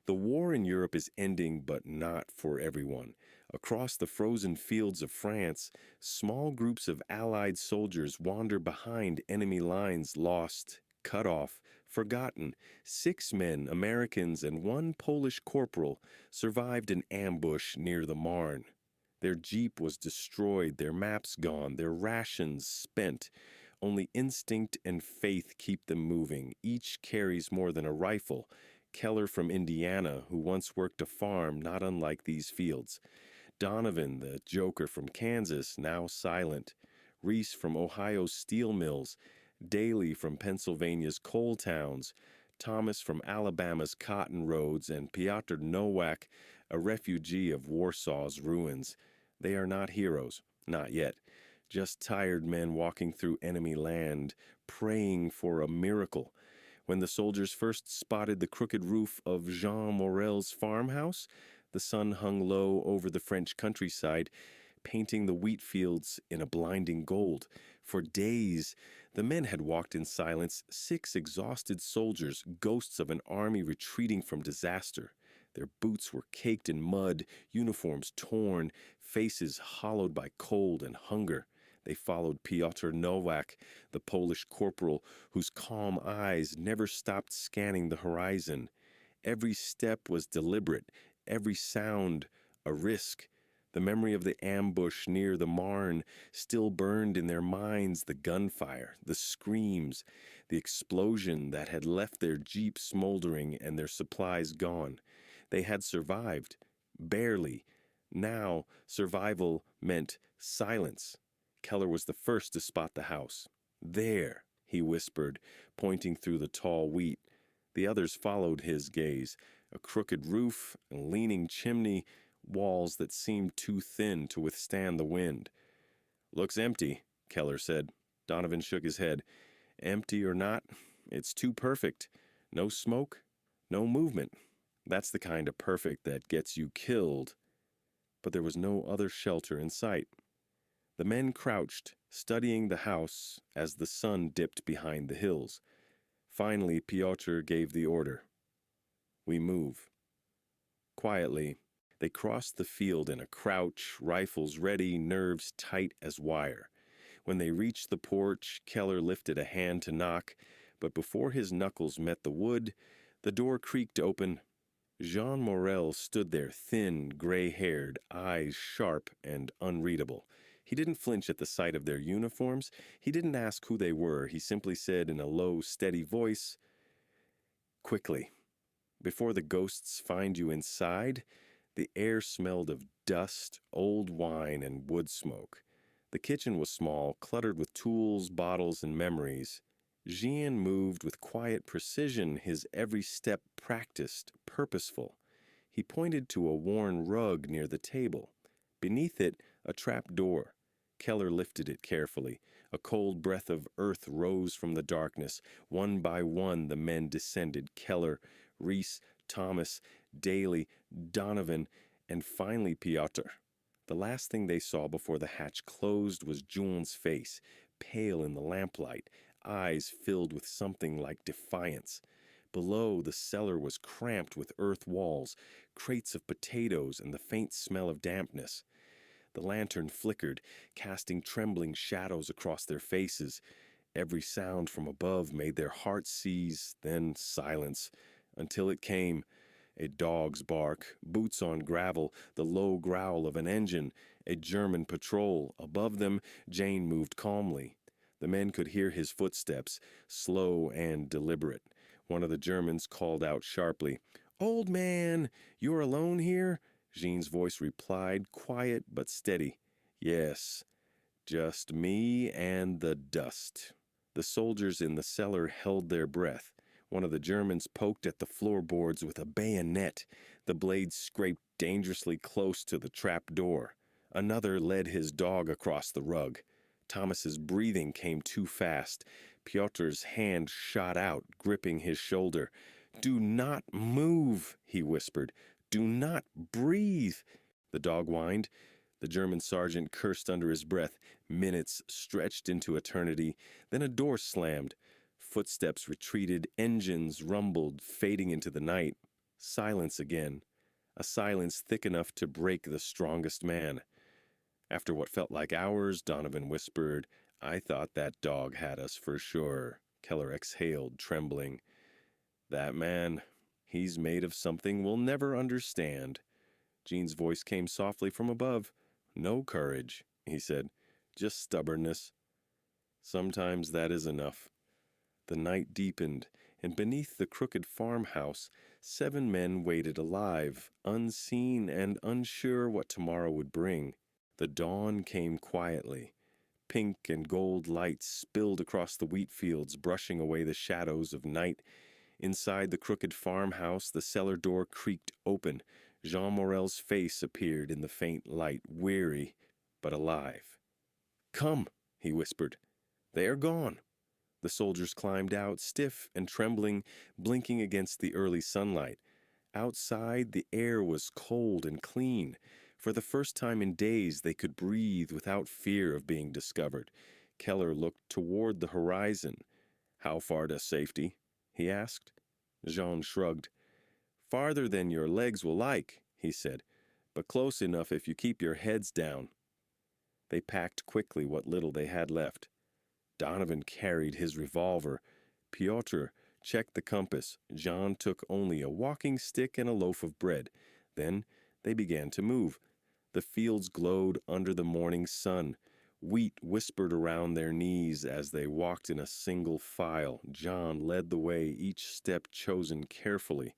The war in Europe is ending, but not for everyone. Across the frozen fields of France, small groups of Allied soldiers wander behind enemy lines, lost, cut off, forgotten. 6 men, Americans, and one Polish corporal survived an ambush near the Marne. Their jeep was destroyed, their maps gone, their rations spent. Only instinct and faith keep them moving. Each carries more than a rifle. Keller from Indiana, who once worked a farm not unlike these fields. Donovan, the joker from Kansas, now silent. Reese from Ohio's steel mills. Daly from Pennsylvania's coal towns. Thomas from Alabama's cotton roads, and Piotr Nowak, a refugee of Warsaw's ruins. They are not heroes, not yet. Just tired men walking through enemy land, praying for a miracle. When the soldiers first spotted the crooked roof of Jean Morel's farmhouse, the sun hung low over the French countryside, painting the wheat fields in a blinding gold. For days, the men had walked in silence, 6 exhausted soldiers, ghosts of an army retreating from disaster. Their boots were caked in mud, uniforms torn, faces hollowed by cold and hunger. They followed Piotr Nowak, the Polish corporal, whose calm eyes never stopped scanning the horizon. Every step was deliberate, every sound a risk. The memory of the ambush near the Marne still burned in their minds, the gunfire, the screams, the explosion that had left their jeep smoldering and their supplies gone. They had survived, barely. Now, survival meant silence. Keller was the first to spot the house. "There," he whispered, pointing through the tall wheat. The others followed his gaze. A crooked roof, a leaning chimney, walls that seemed too thin to withstand the wind. "Looks empty," Keller said. Donovan shook his head. "Empty or not, it's too perfect. No smoke, no movement. That's the kind of perfect that gets you killed." But there was no other shelter in sight. The men crouched, studying the house as the sun dipped behind the hills. Finally, Piotr gave the order. "We move." Quietly, they crossed the field in a crouch, rifles ready, nerves tight as wire. When they reached the porch, Keller lifted a hand to knock, but before his knuckles met the wood, the door creaked open. Jean Morel stood there, thin, gray-haired, eyes sharp and unreadable. He didn't flinch at the sight of their uniforms. He didn't ask who they were. He simply said in a low, steady voice, "Quickly, before the ghosts find you inside." The air smelled of dust, old wine, and wood smoke. The kitchen was small, cluttered with tools, bottles, and memories. Jean moved with quiet precision, his every step practiced, purposeful. He pointed to a worn rug near the table. Beneath it, a trap door. Keller lifted it carefully. A cold breath of earth rose from the darkness. One by one, the men descended. Keller, Reese, Thomas, Daly, Donovan, and finally Piotr. The last thing they saw before the hatch closed was Julian's face, pale in the lamplight, eyes filled with something like defiance. Below, the cellar was cramped with earth walls, crates of potatoes, and the faint smell of dampness. The lantern flickered, casting trembling shadows across their faces. Every sound from above made their hearts seize, then silence, until it came. A dog's bark, boots on gravel, the low growl of an engine, a German patrol. Above them, Jane moved calmly. The men could hear his footsteps, slow and deliberate. One of the Germans called out sharply, "Old man, you're alone here?" Jean's voice replied, quiet but steady. "Yes, just me and the dust." The soldiers in the cellar held their breath. One of the Germans poked at the floorboards with a bayonet. The blade scraped dangerously close to the trap door. Another led his dog across the rug. Thomas's breathing came too fast. Piotr's hand shot out, gripping his shoulder. "Do not move," he whispered. "Do not breathe." The dog whined. The German sergeant cursed under his breath. Minutes stretched into eternity. Then a door slammed. Footsteps retreated. Engines rumbled, fading into the night. Silence again, a silence thick enough to break the strongest man. After what felt like hours, Donovan whispered, "I thought that dog had us for sure." Keller exhaled, trembling. "That man, he's made of something we'll never understand." Jean's voice came softly from above. "No courage," he said, "just stubbornness. Sometimes that is enough." The night deepened, and beneath the crooked farmhouse, 7 men waited alive, unseen and unsure what tomorrow would bring. The dawn came quietly. Pink and gold lights spilled across the wheat fields, brushing away the shadows of night. Inside the crooked farmhouse, the cellar door creaked open. Jean Morel's face appeared in the faint light, weary but alive. "Come," he whispered. "They are gone." The soldiers climbed out, stiff and trembling, blinking against the early sunlight. Outside, the air was cold and clean. For the first time in days, they could breathe without fear of being discovered. Keller looked toward the horizon. "How far to safety?" he asked. Jean shrugged. "Farther than your legs will like," he said, "but close enough if you keep your heads down." They packed quickly what little they had left. Donovan carried his revolver. Piotr checked the compass. Jean took only a walking stick and a loaf of bread. Then they began to move. The fields glowed under the morning sun. Wheat whispered around their knees as they walked in a single file. John led the way, each step chosen carefully.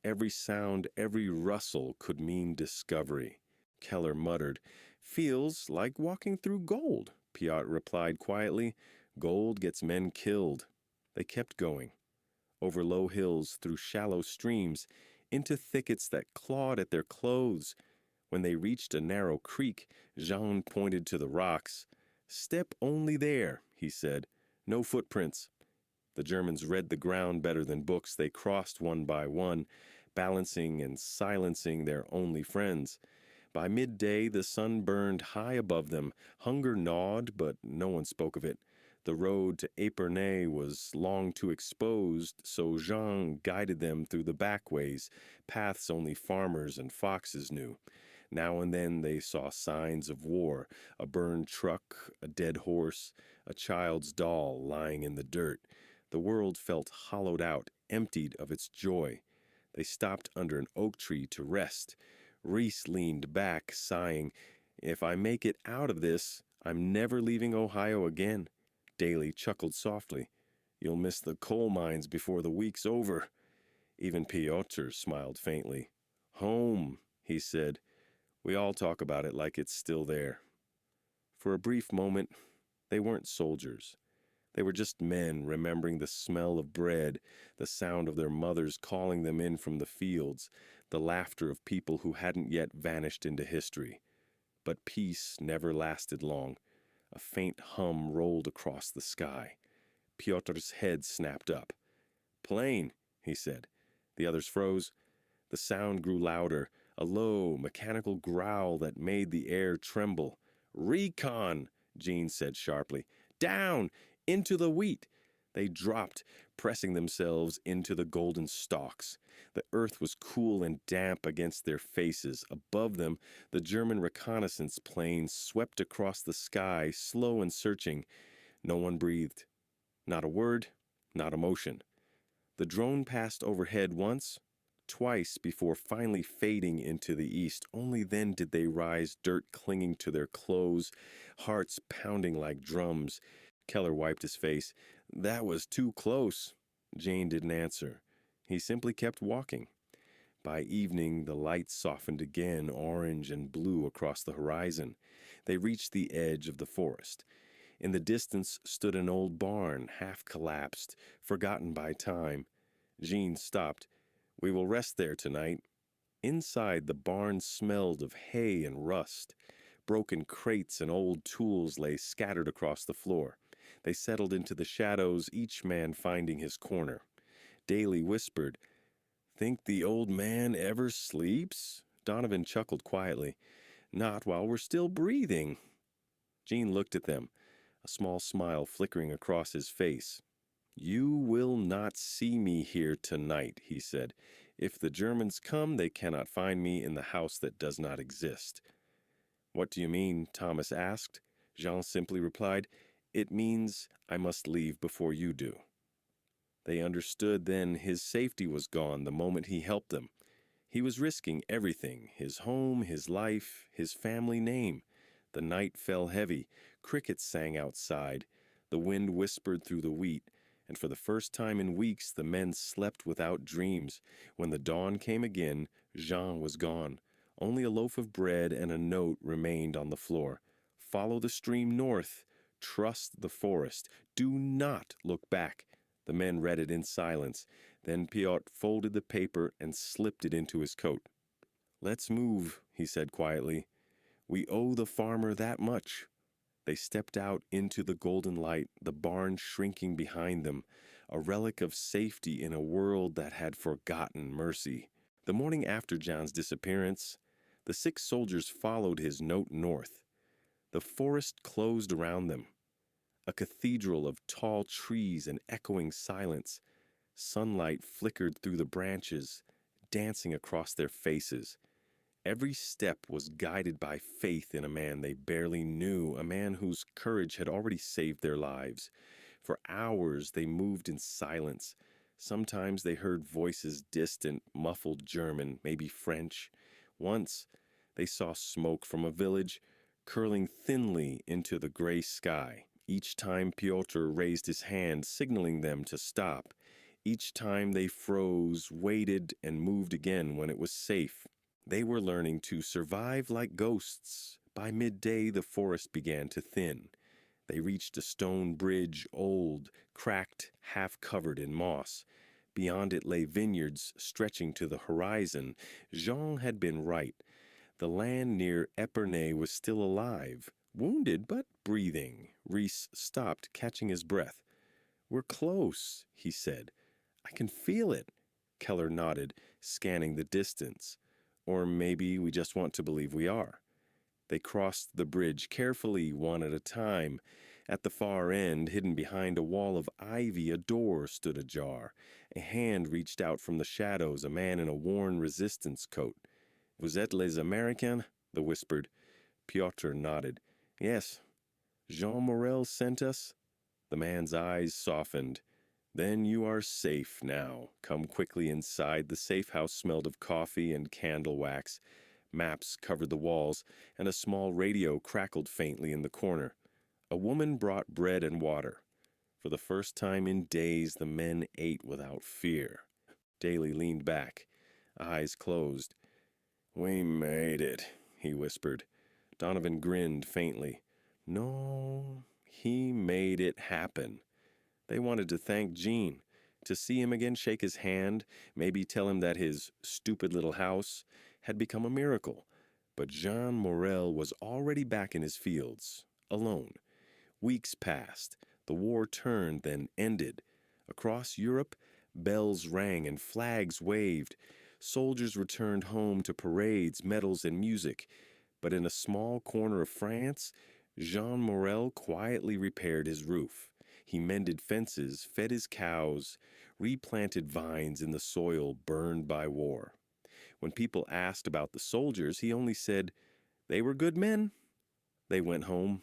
Every sound, every rustle could mean discovery. Keller muttered, "Feels like walking through gold," Piotr replied quietly. "Gold gets men killed." They kept going. Over low hills, through shallow streams, into thickets that clawed at their clothes. When they reached a narrow creek, Jean pointed to the rocks. "Step only there," he said. "No footprints." The Germans read the ground better than books. They crossed one by one, balancing and silencing their only friends. By midday, the sun burned high above them. Hunger gnawed, but no one spoke of it. The road to Epernay was long too exposed, so Jean guided them through the back ways, paths only farmers and foxes knew. Now and then they saw signs of war, a burned truck, a dead horse, a child's doll lying in the dirt. The world felt hollowed out, emptied of its joy. They stopped under an oak tree to rest. Reese leaned back, sighing, "If I make it out of this, I'm never leaving Ohio again." Daly chuckled softly. "You'll miss the coal mines before the week's over." Even Piotr smiled faintly. "Home," he said. "We all talk about it like it's still there." For a brief moment, they weren't soldiers. They were just men remembering the smell of bread, the sound of their mothers calling them in from the fields, the laughter of people who hadn't yet vanished into history. But peace never lasted long. A faint hum rolled across the sky. Piotr's head snapped up. "Plane," he said. The others froze. The sound grew louder, a low, mechanical growl that made the air tremble. "Recon," Jean said sharply. "Down! Into the wheat!" They dropped, pressing themselves into the golden stalks. The earth was cool and damp against their faces. Above them, the German reconnaissance plane swept across the sky, slow and searching. No one breathed. Not a word, not a motion. The drone passed overhead once, twice before finally fading into the east. Only then did they rise, dirt clinging to their clothes, hearts pounding like drums. Keller wiped his face. "That was too close." Jane didn't answer. He simply kept walking. By evening, the lights softened again, orange and blue across the horizon. They reached the edge of the forest. In the distance stood an old barn, half collapsed, forgotten by time. Jean stopped. "We will rest there tonight." Inside, the barn smelled of hay and rust. Broken crates and old tools lay scattered across the floor. They settled into the shadows, each man finding his corner. Daly whispered, "Think the old man ever sleeps?" Donovan chuckled quietly. "Not while we're still breathing." Jean looked at them, a small smile flickering across his face. "You will not see me here tonight," he said. If the Germans come, they cannot find me in the house that does not exist. What do you mean? Thomas asked. Jean simply replied, It means I must leave before you do. They understood then his safety was gone the moment he helped them. He was risking everything, his home, his life, his family name. The night fell heavy, crickets sang outside, the wind whispered through the wheat, and for the first time in weeks the men slept without dreams. When the dawn came again, Jean was gone. Only a loaf of bread and a note remained on the floor. Follow the stream north. Trust the forest. Do not look back. The men read it in silence. Then Piotr folded the paper and slipped it into his coat. Let's move, he said quietly. We owe the farmer that much. They stepped out into the golden light, the barn shrinking behind them, a relic of safety in a world that had forgotten mercy. The morning after John's disappearance, the 6 soldiers followed his note north. The forest closed around them, a cathedral of tall trees and echoing silence. Sunlight flickered through the branches, dancing across their faces. Every step was guided by faith in a man they barely knew, a man whose courage had already saved their lives. For hours they moved in silence. Sometimes they heard voices distant, muffled German, maybe French. Once they saw smoke from a village curling thinly into the gray sky. Each time Piotr raised his hand, signaling them to stop. Each time they froze, waited, and moved again when it was safe. They were learning to survive like ghosts. By midday, the forest began to thin. They reached a stone bridge, old, cracked, half covered in moss. Beyond it lay vineyards stretching to the horizon. Jean had been right. The land near Epernay was still alive, wounded but breathing. Reese stopped, catching his breath. We're close, he said. I can feel it. Keller nodded, scanning the distance. Or maybe we just want to believe we are. They crossed the bridge carefully, one at a time. At the far end, hidden behind a wall of ivy, a door stood ajar. A hand reached out from the shadows, a man in a worn resistance coat. Vous êtes les Américains? The whispered. Piotr nodded. Yes. Jean Morel sent us? The man's eyes softened. Then you are safe now. Come quickly inside. The safe house smelled of coffee and candle wax. Maps covered the walls, and a small radio crackled faintly in the corner. A woman brought bread and water. For the first time in days, the men ate without fear. Daly leaned back, eyes closed. We made it, he whispered. Donovan grinned faintly. No, he made it happen. They wanted to thank Jean, to see him again, shake his hand, maybe tell him that his stupid little house had become a miracle. But Jean Morel was already back in his fields, alone. Weeks passed. The war turned, then ended. Across Europe, bells rang and flags waved. Soldiers returned home to parades, medals, and music. But in a small corner of France, Jean Morel quietly repaired his roof. He mended fences, fed his cows, replanted vines in the soil burned by war. When people asked about the soldiers, he only said, they were good men. They went home.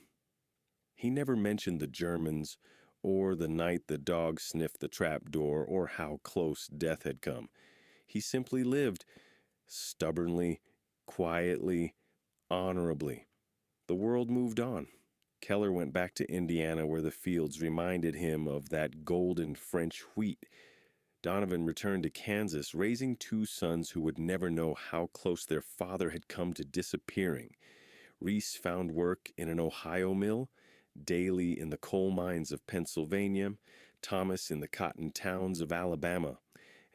He never mentioned the Germans, or the night the dog sniffed the trap door, or how close death had come. He simply lived, stubbornly, quietly, honorably. The world moved on. Keller went back to Indiana, where the fields reminded him of that golden French wheat. Donovan returned to Kansas, raising 2 sons who would never know how close their father had come to disappearing. Reese found work in an Ohio mill, Daly in the coal mines of Pennsylvania, Thomas in the cotton towns of Alabama.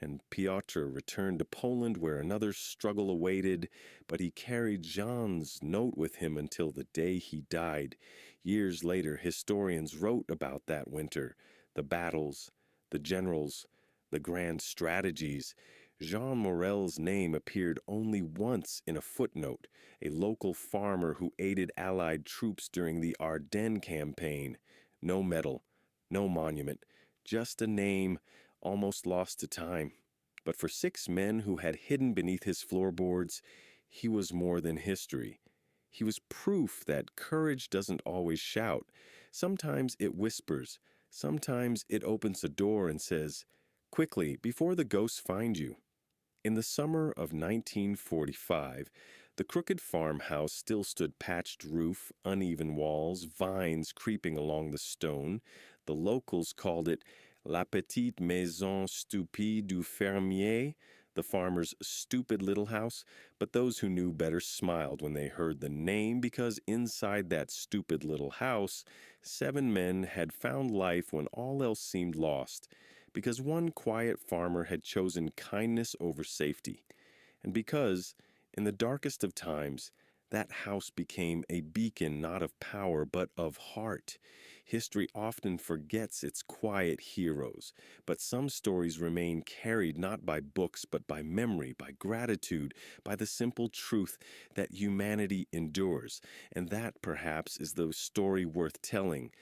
And Piotr returned to Poland, where another struggle awaited, but he carried Jean's note with him until the day he died. Years later, historians wrote about that winter, the battles, the generals, the grand strategies. Jean Morel's name appeared only once in a footnote, a local farmer who aided Allied troops during the Ardennes campaign. No medal, no monument, just a name almost lost to time. But for 6 men who had hidden beneath his floorboards, he was more than history. He was proof that courage doesn't always shout. Sometimes it whispers. Sometimes it opens a door and says, "Quickly, before the ghosts find you." In the summer of 1945, the crooked farmhouse still stood patched roof, uneven walls, vines creeping along the stone. The locals called it La Petite Maison Stupide du Fermier, the farmer's stupid little house, but those who knew better smiled when they heard the name because inside that stupid little house, 7 men had found life when all else seemed lost, because one quiet farmer had chosen kindness over safety, and because, in the darkest of times, that house became a beacon not of power but of heart. History often forgets its quiet heroes, but some stories remain carried not by books but by memory, by gratitude, by the simple truth that humanity endures. And that, perhaps, is the story worth telling.